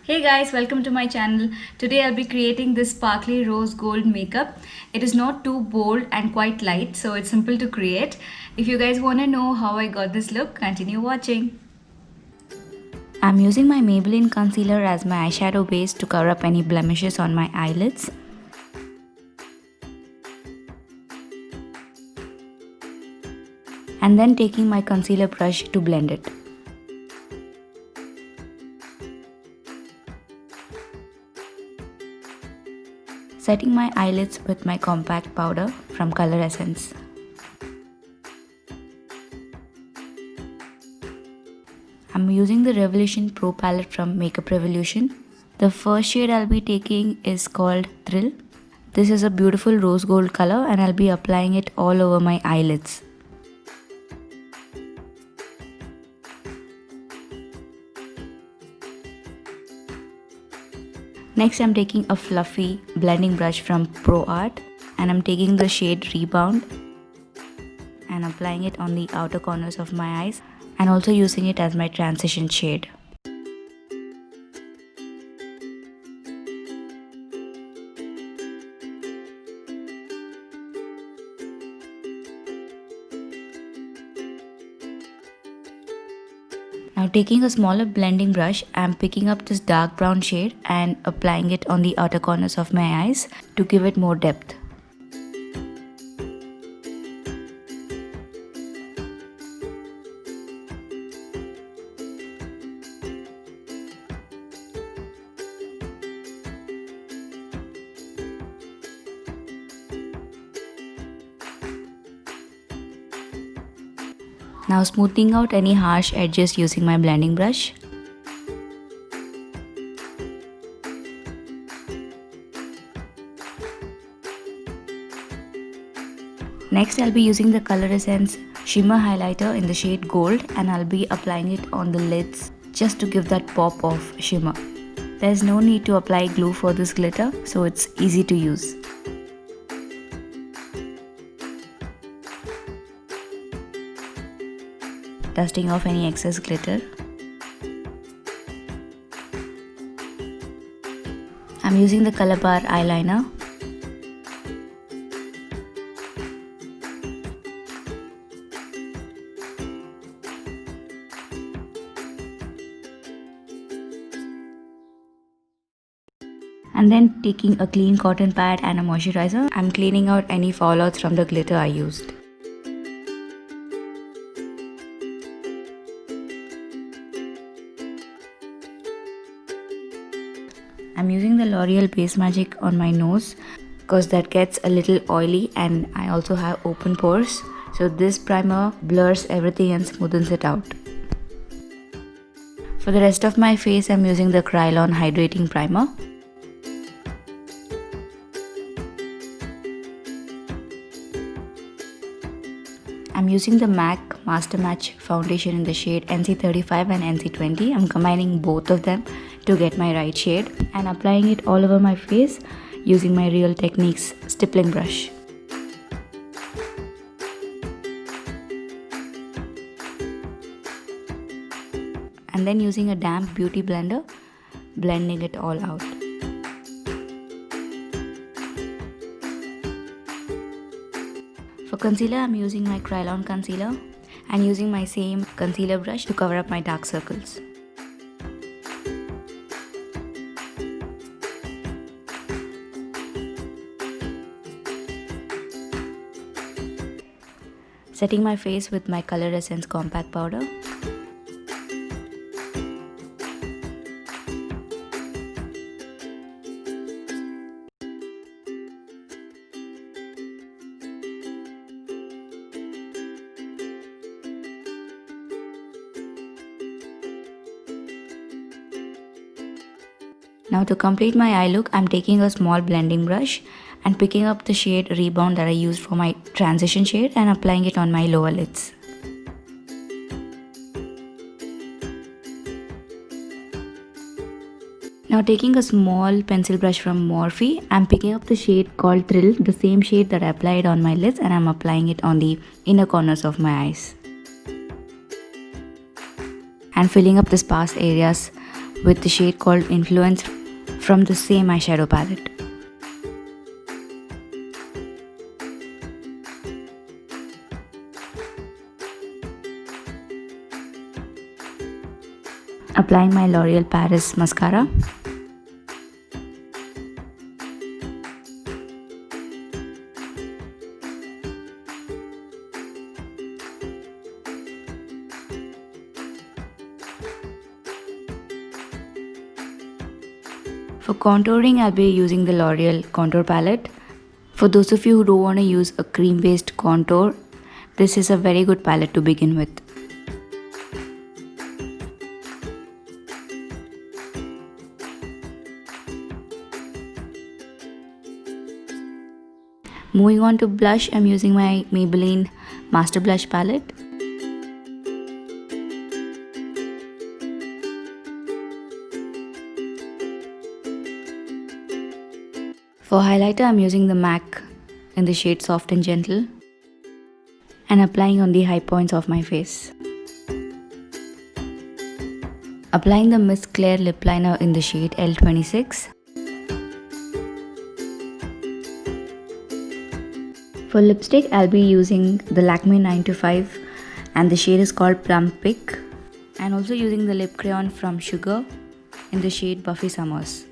Hey guys, welcome to my channel. Today I'll be creating this sparkly rose gold makeup. It is not too bold and quite light, so it's simple to create. If you guys want to know how I got this look, continue watching. I'm using my Maybelline concealer as my eyeshadow base to cover up any blemishes on my eyelids. And then taking my concealer brush to blend it. Setting my eyelids with my compact powder from Color Essence. I'm using the Revolution Pro palette from Makeup Revolution. The first shade I'll be taking is called Thrill. This is a beautiful rose gold color and I'll be applying it all over my eyelids. Next, I'm taking a fluffy blending brush from Pro Art and I'm taking the shade Rebound and applying it on the outer corners of my eyes and also using it as my transition shade. Now taking a smaller blending brush, I am picking up this dark brown shade and applying it on the outer corners of my eyes to give it more depth. Now smoothing out any harsh edges using my blending brush. Next, I'll be using the Color Essence Shimmer Highlighter in the shade Gold and I'll be applying it on the lids just to give that pop of shimmer. There's no need to apply glue for this glitter, so it's easy to use. Dusting off any excess glitter. I'm using the Color Bar eyeliner. And then taking a clean cotton pad and a moisturizer, I'm cleaning out any fallouts from the glitter I used. I'm using the L'Oreal Base Magic on my nose because that gets a little oily and I also have open pores. So this primer blurs everything and smoothens it out. For the rest of my face, I'm using the Kryolan Hydrating Primer. I'm using the MAC Master Match foundation in the shade NC35 and NC20. I'm combining both of them to get my right shade and applying it all over my face using my Real Techniques stippling brush. And then using a damp beauty blender, blending it all out. For concealer, I'm using my Kryolan concealer and using my same concealer brush to cover up my dark circles. Setting my face with my Color Essence compact powder. Now to complete my eye look, I'm taking a small blending brush and picking up the shade Rebound that I used for my transition shade and applying it on my lower lids. Now taking a small pencil brush from Morphe, I'm picking up the shade called Thrill, the same shade that I applied on my lids, and I'm applying it on the inner corners of my eyes. And filling up the sparse areas with the shade called Influence from the same eyeshadow palette. Applying my L'Oreal Paris mascara. For contouring, I'll be using the L'Oreal contour palette. For those of you who don't want to use a cream based contour, this is a very good palette to begin with. Moving on to blush, I'm using my Maybelline Master Blush palette. For highlighter, I'm using the MAC in the shade Soft and Gentle and applying on the high points of my face. Applying the Miss Claire lip liner in the shade L26. For lipstick, I'll be using the Lakme 925 and the shade is called Plum Pick, and also using the lip crayon from Sugar in the shade Buffy Summers.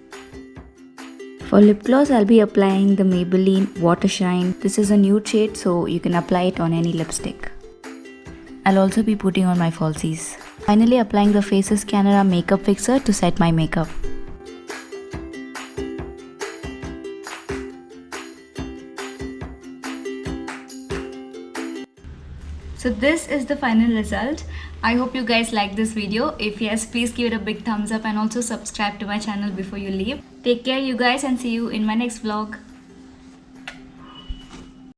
For lip gloss, I'll be applying the Maybelline Water Shine. This is a nude shade, so you can apply it on any lipstick. I'll also be putting on my falsies. Finally, applying the Faces Canada makeup fixer to set my makeup. So this is the final result. I hope you guys like this video. If yes, please give it a big thumbs up and also subscribe to my channel before you leave. Take care you guys and see you in my next vlog.